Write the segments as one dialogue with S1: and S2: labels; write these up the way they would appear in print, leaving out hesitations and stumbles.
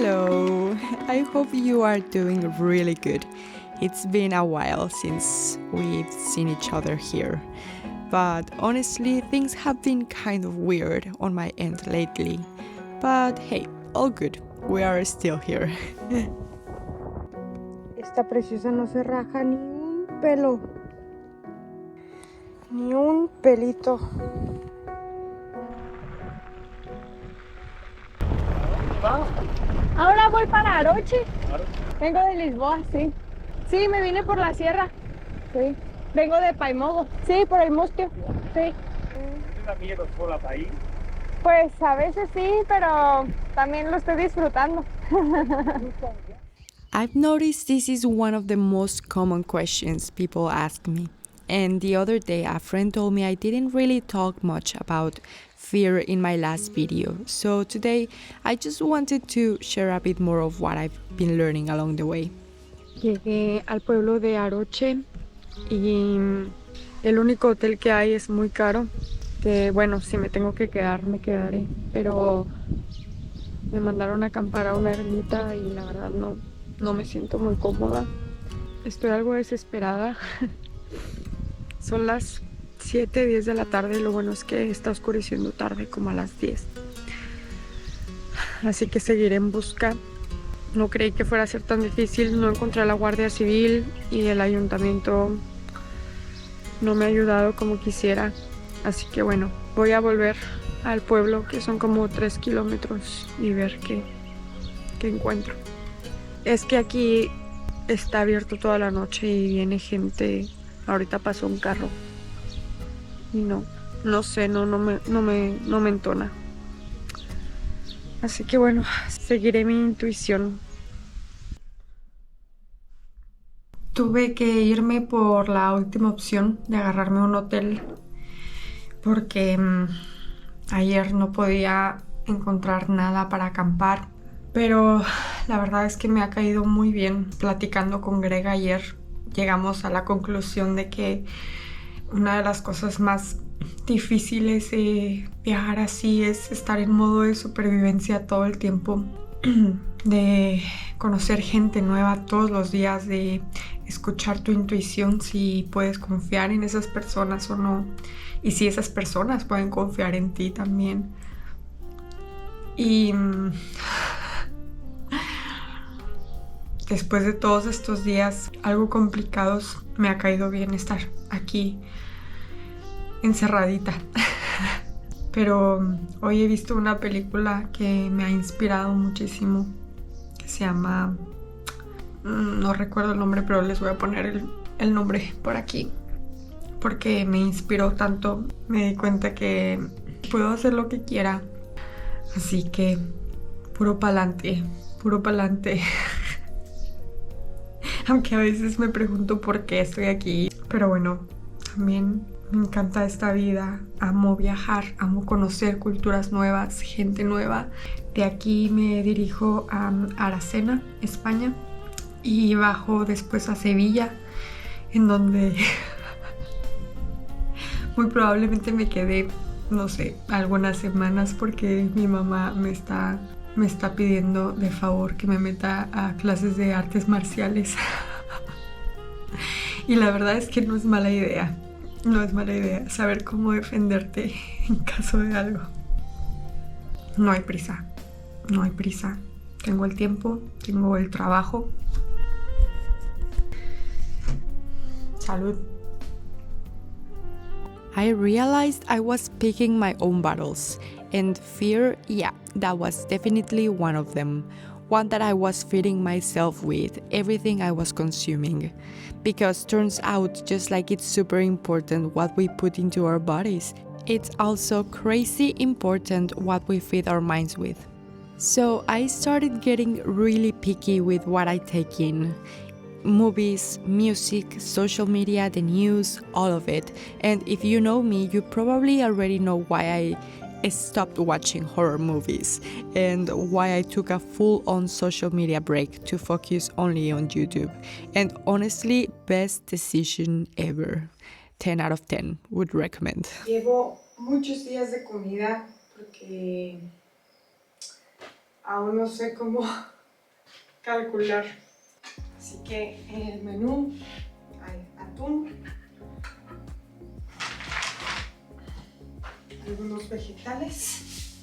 S1: Hello, I hope you are doing really good. It's been a while since we've seen each other here, but honestly, things have been kind of weird on my end lately. But hey, all good, we are still here.
S2: Esta preciosa no se raja ni un pelo, ni un pelito. Ahora voy para Aroche. Vengo de Lisboa, sí. Sí, me vine por la sierra. Sí. Vengo de Paimogo. Sí, por el Mustio. Sí.
S3: ¿Te da miedo sola para ir?
S2: Pues a veces sí, pero también lo estoy disfrutando.
S1: I've noticed this is one of the most common questions people ask me. And the other day, a friend told me I didn't really talk much about fear in my last video. So today, I just wanted to share a bit more of what I've been learning along the way.
S2: Llegué al pueblo de Aroche y el único hotel que hay es muy caro. Que bueno, si me tengo que quedar, me quedaré. Pero me mandaron a acampar a una ermita y la verdad no me siento muy cómoda. Estoy algo desesperada. Son las 7, 10 de la tarde y lo bueno es que está oscureciendo tarde, como a las 10. Así que seguiré en busca. No creí que fuera a ser tan difícil, no encontré a la Guardia Civil y el ayuntamiento no me ha ayudado como quisiera. Así que bueno, voy a volver al pueblo, que son como 3 kilómetros, y ver qué encuentro. Es que aquí está abierto toda la noche y viene gente. Ahorita pasó un carro y no sé, no me entona. Así que bueno, seguiré mi intuición. Tuve que irme por la última opción de agarrarme un hotel porque ayer no podía encontrar nada para acampar. Pero la verdad es que me ha caído muy bien. Platicando con Greg ayer, llegamos a la conclusión de que una de las cosas más difíciles de viajar así es estar en modo de supervivencia todo el tiempo, de conocer gente nueva todos los días, de escuchar tu intuición, si puedes confiar en esas personas o no, y si esas personas pueden confiar en ti también. Y después de todos estos días algo complicados, me ha caído bien estar aquí encerradita. Pero hoy he visto una película que me ha inspirado muchísimo, que se llama, no recuerdo el nombre, pero les voy a poner el nombre por aquí, porque me inspiró tanto. Me di cuenta que puedo hacer lo que quiera, así que puro pa'lante, puro pa'lante. Aunque a veces me pregunto por qué estoy aquí. Pero bueno, también me encanta esta vida. Amo viajar, amo conocer culturas nuevas, gente nueva. De aquí me dirijo a Aracena, España. Y bajo después a Sevilla, en donde muy probablemente me quedé, no sé, algunas semanas, porque mi mamá me está pidiendo de favor que me meta a clases de artes marciales. Y la verdad es que no es mala idea. No es mala idea saber cómo defenderte en caso de algo. No hay prisa. No hay prisa. Tengo el tiempo, tengo el trabajo. Salud.
S1: I realized I was picking my own battles, and fear, yeah, that was definitely one of them. One that I was feeding myself with everything I was consuming. Because turns out, just like it's super important what we put into our bodies, it's also crazy important what we feed our minds with. So I started getting really picky with what I take in. Movies, music, social media, the news, all of it. And if you know me, you probably already know why I stopped watching horror movies and why I took a full-on social media break to focus only on YouTube. And honestly, best decision ever. 10 out of 10 would recommend.
S2: Llevo muchos días de comida porque Aún no sé cómo calcular. Así que en el menú hay atún, algunos vegetales,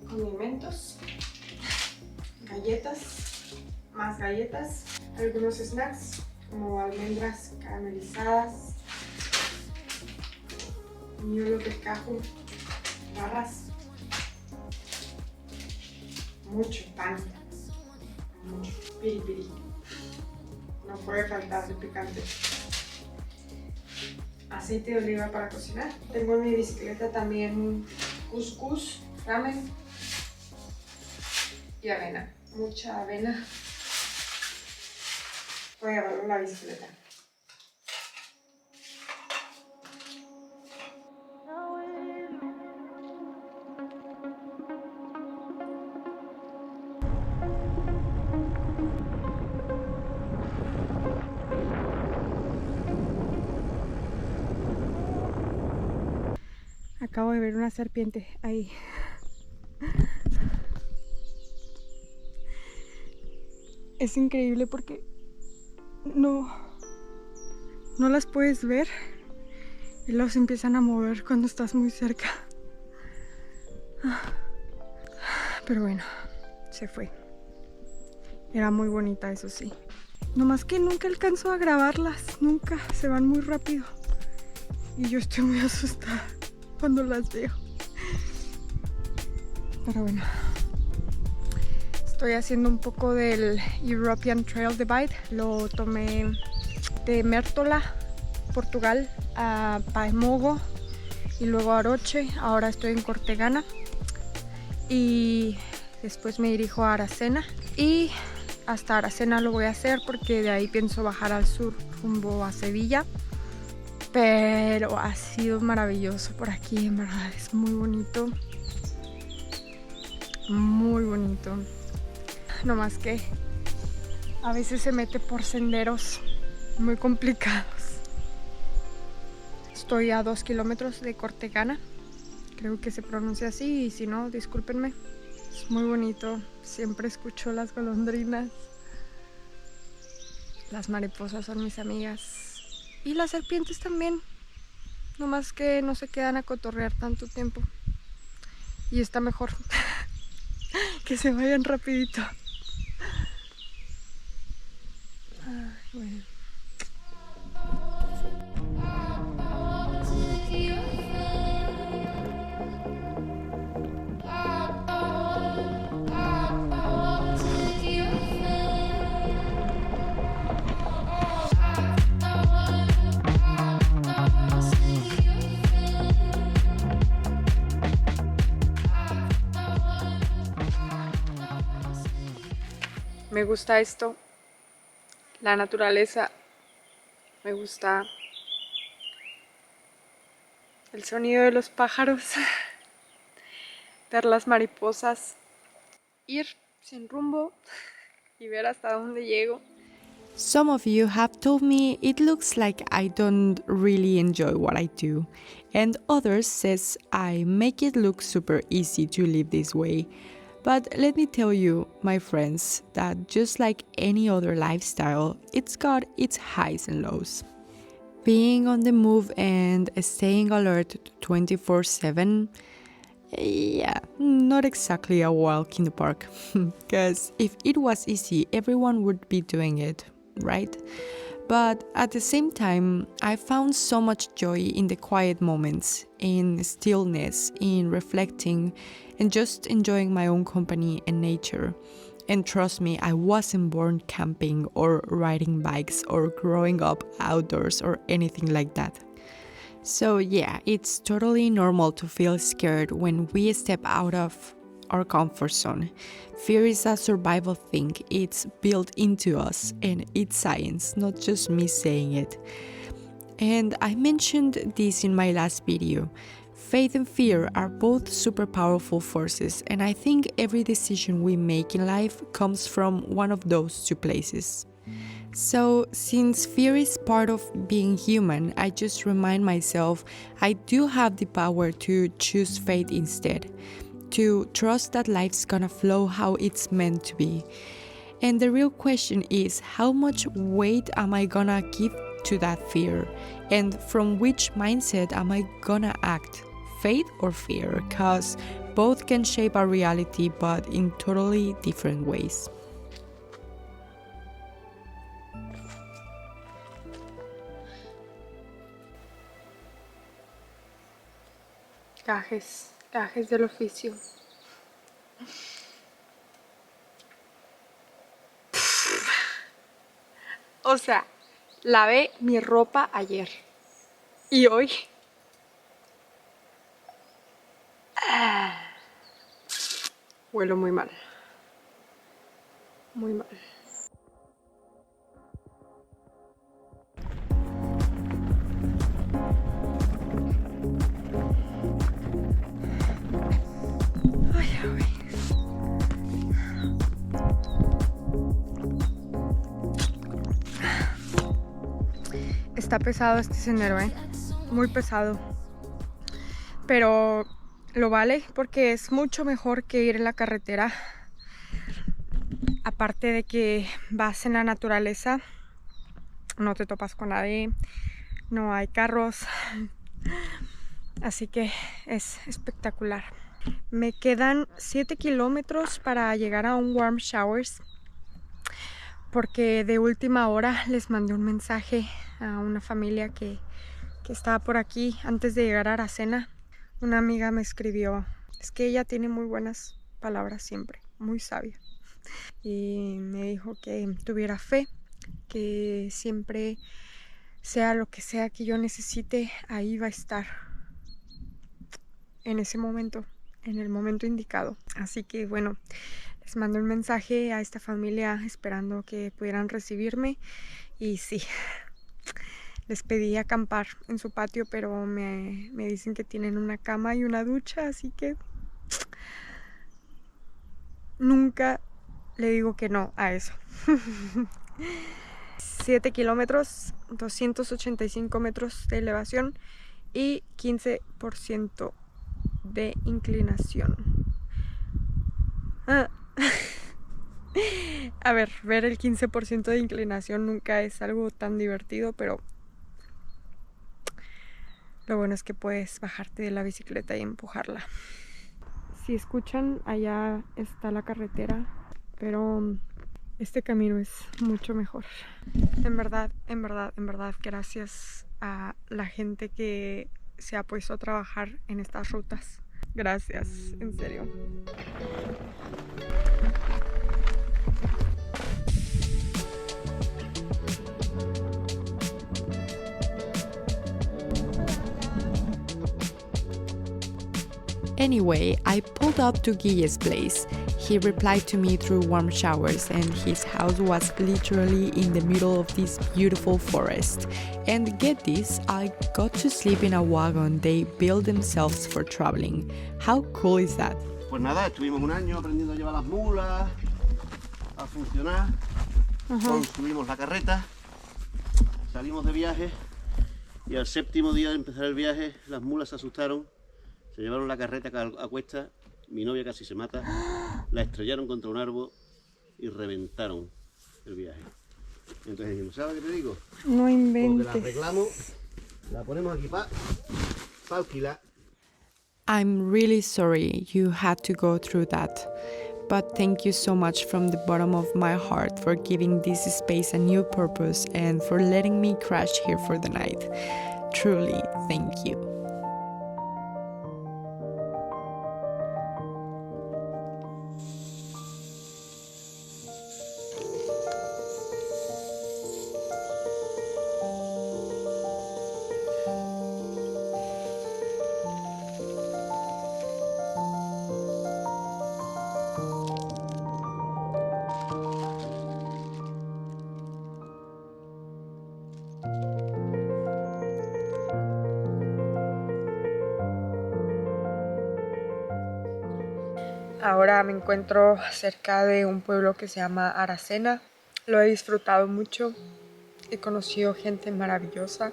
S2: condimentos, galletas, más galletas, algunos snacks como almendras caramelizadas, ñuelos de caju, barras, mucho pan, mucho piripiri. No puede faltar el picante. Aceite de oliva para cocinar. Tengo en mi bicicleta también cuscús, ramen y avena. Mucha avena. Voy a llevarlo en la bicicleta. Acabo de ver una serpiente ahí. Es increíble porque no las puedes ver y los empiezan a mover cuando estás muy cerca. Pero bueno, se fue. Era muy bonita, eso sí. Nomás que nunca alcanzo a grabarlas, nunca, se van muy rápido. Y yo estoy muy asustada cuando las veo. Pero bueno, estoy haciendo un poco del European Trail Divide. Lo tomé de Mértola, Portugal, a Paimogo y luego a Aroche. Ahora estoy en Cortegana y después me dirijo a Aracena. Y hasta Aracena lo voy a hacer porque de ahí pienso bajar al sur rumbo a Sevilla. Pero ha sido maravilloso por aquí, en verdad, es muy bonito. Muy bonito. No más que a veces se mete por senderos muy complicados. Estoy a 2 kilómetros de Cortegana. Creo que se pronuncia así y si no, discúlpenme. Es muy bonito. Siempre escucho las golondrinas. Las mariposas son mis amigas. Y las serpientes también, nomás que no se quedan a cotorrear tanto tiempo. Y está mejor que se vayan rapidito. Ay, bueno. Me gusta esto, la naturaleza, me gusta el sonido de los pájaros, ver las mariposas, ir sin rumbo y ver hasta dónde llego.
S1: Some of you have told me it looks like I don't really enjoy what I do, and others says I make it look super easy to live this way. But let me tell you, my friends, that just like any other lifestyle, it's got its highs and lows. Being on the move and staying alert 24/7, yeah, not exactly a walk in the park. Because if it was easy, everyone would be doing it, right? But at the same time, I found so much joy in the quiet moments, in stillness, in reflecting, and just enjoying my own company and nature. And trust me, I wasn't born camping or riding bikes or growing up outdoors or anything like that. So yeah, it's totally normal to feel scared when we step out of our comfort zone. Fear is a survival thing, it's built into us, and it's science, not just me saying it. And I mentioned this in my last video. Faith and fear are both super powerful forces, and I think every decision we make in life comes from one of those two places. So, since fear is part of being human, I just remind myself I do have the power to choose faith instead. to trust that life's gonna flow how it's meant to be. And the real question is, how much weight am I gonna give to that fear? And from which mindset am I gonna act? Faith or fear? Because both can shape our reality, but in totally different ways.
S2: Gajes del oficio. O sea, lavé mi ropa ayer y hoy huelo muy mal. Muy mal. Está pesado este sendero, muy pesado, pero lo vale porque es mucho mejor que ir en la carretera. Aparte de que vas en la naturaleza, no te topas con nadie, no hay carros, así que es espectacular. Me quedan 7 kilómetros para llegar a un warm showers, porque de última hora les mandé un mensaje a una familia que estaba por aquí antes de llegar a Aracena. Una amiga me escribió, es que ella tiene muy buenas palabras siempre, muy sabia, y me dijo que tuviera fe, que siempre, sea lo que sea que yo necesite, ahí va a estar en ese momento, en el momento indicado. Así que bueno, les mandé un mensaje a esta familia esperando que pudieran recibirme, y sí, les pedí acampar en su patio, pero me dicen que tienen una cama y una ducha, así que nunca le digo que no a eso. 7 kilómetros, 285 metros de elevación y 15% de inclinación. A ver el 15% de inclinación nunca es algo tan divertido, pero lo bueno es que puedes bajarte de la bicicleta y empujarla. Si escuchan, allá está la carretera, pero este camino es mucho mejor. En verdad, gracias a la gente que se ha puesto a trabajar en estas rutas. Gracias, en serio.
S1: Anyway, I pulled up to Guille's place. He replied to me through warm showers, and his house was literally in the middle of this beautiful forest. And get this, I got to sleep in a wagon they built themselves for traveling. How cool is that?
S4: Pues nada, estuvimos un año aprendiendo a llevar las mulas, a funcionar, construimos la carreta, salimos de viaje y al 7º día de empezar el viaje las mulas se asustaron. Se llevaron la carreta a cuesta, mi novia casi se mata, la estrellaron contra un árbol y reventaron el viaje. Entonces dijimos, ¿sabes qué te digo?
S2: No inventes.
S4: Porque la arreglamos, la ponemos aquí para alquilar.
S1: I'm really sorry you had to go through that. But thank you so much from the bottom of my heart for giving this space a new purpose and for letting me crash here for the night. Truly, thank you.
S2: Ahora me encuentro cerca de un pueblo que se llama Aracena. Lo he disfrutado mucho. He conocido gente maravillosa.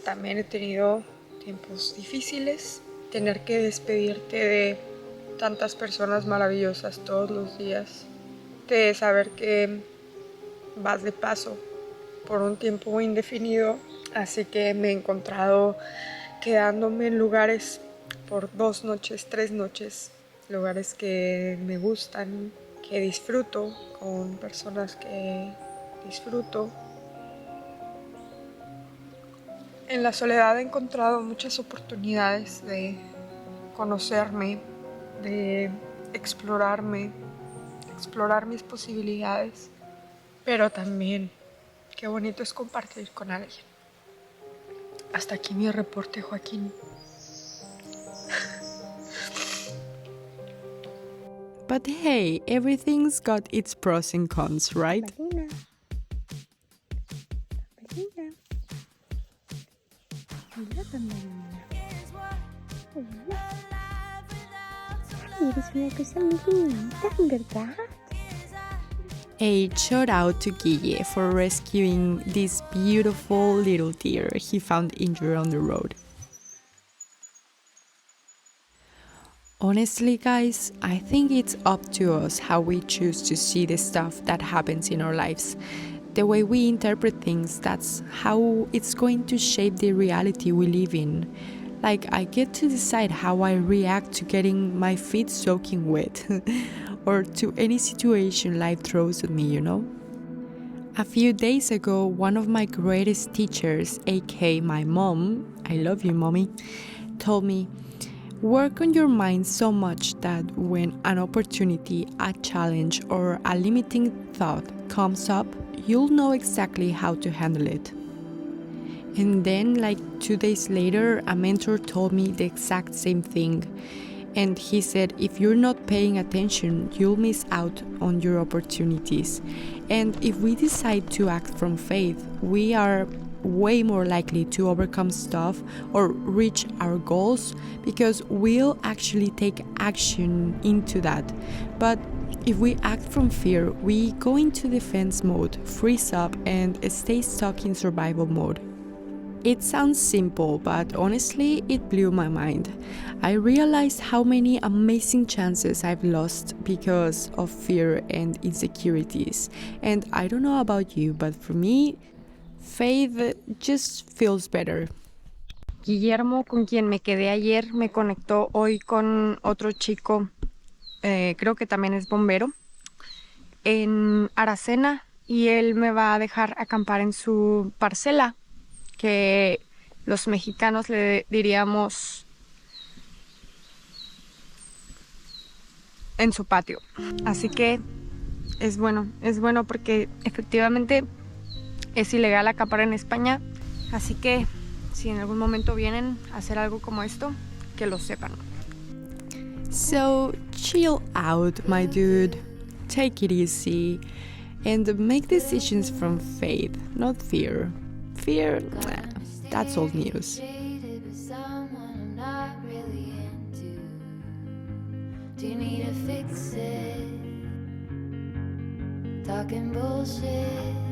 S2: También he tenido tiempos difíciles. Tener que despedirte de tantas personas maravillosas todos los días, de saber que vas de paso por un tiempo indefinido. Así que me he encontrado quedándome en lugares por 2 noches, 3 noches, lugares que me gustan, que disfruto, con personas que disfruto. En la soledad he encontrado muchas oportunidades de conocerme, de explorarme, explorar mis posibilidades, pero también qué bonito es compartir con alguien. Hasta aquí mi reporte, Joaquín.
S1: But hey, everything's got its pros and cons, right?
S5: Eres una cosa muy linda, ¿verdad?
S1: A shout out to Guille for rescuing this beautiful little deer he found injured on the road. Honestly, guys, I think it's up to us how we choose to see the stuff that happens in our lives. The way we interpret things, that's how it's going to shape the reality we live in. Like, I get to decide how I react to getting my feet soaking wet or to any situation life throws at me, you know? A few days ago, one of my greatest teachers, aka my mom, I love you, mommy, told me, work on your mind so much that when an opportunity, a challenge, or a limiting thought comes up, you'll know exactly how to handle it. And then, like 2 days later, a mentor told me the exact same thing. And he said, if you're not paying attention, you'll miss out on your opportunities. And if we decide to act from faith, we are way more likely to overcome stuff or reach our goals because we'll actually take action into that. But if we act from fear, we go into defense mode, freeze up, and stay stuck in survival mode. It sounds simple, but honestly, it blew my mind. I realized how many amazing chances I've lost because of fear and insecurities. And I don't know about you, but for me, faith just feels better.
S2: Guillermo, con quien me quedé ayer, me conectó hoy con otro chico, creo que también es bombero, en Aracena, y él me va a dejar acampar en su parcela, que los mexicanos le diríamos en su patio. Así que es bueno porque efectivamente es ilegal acampar en España. Así que si en algún momento vienen a hacer algo como esto, que lo sepan.
S1: So chill out, my dude. Take it easy and make decisions from faith, not fear. Fear, that's old news.
S5: Do you need to fix it? Talking bullshit.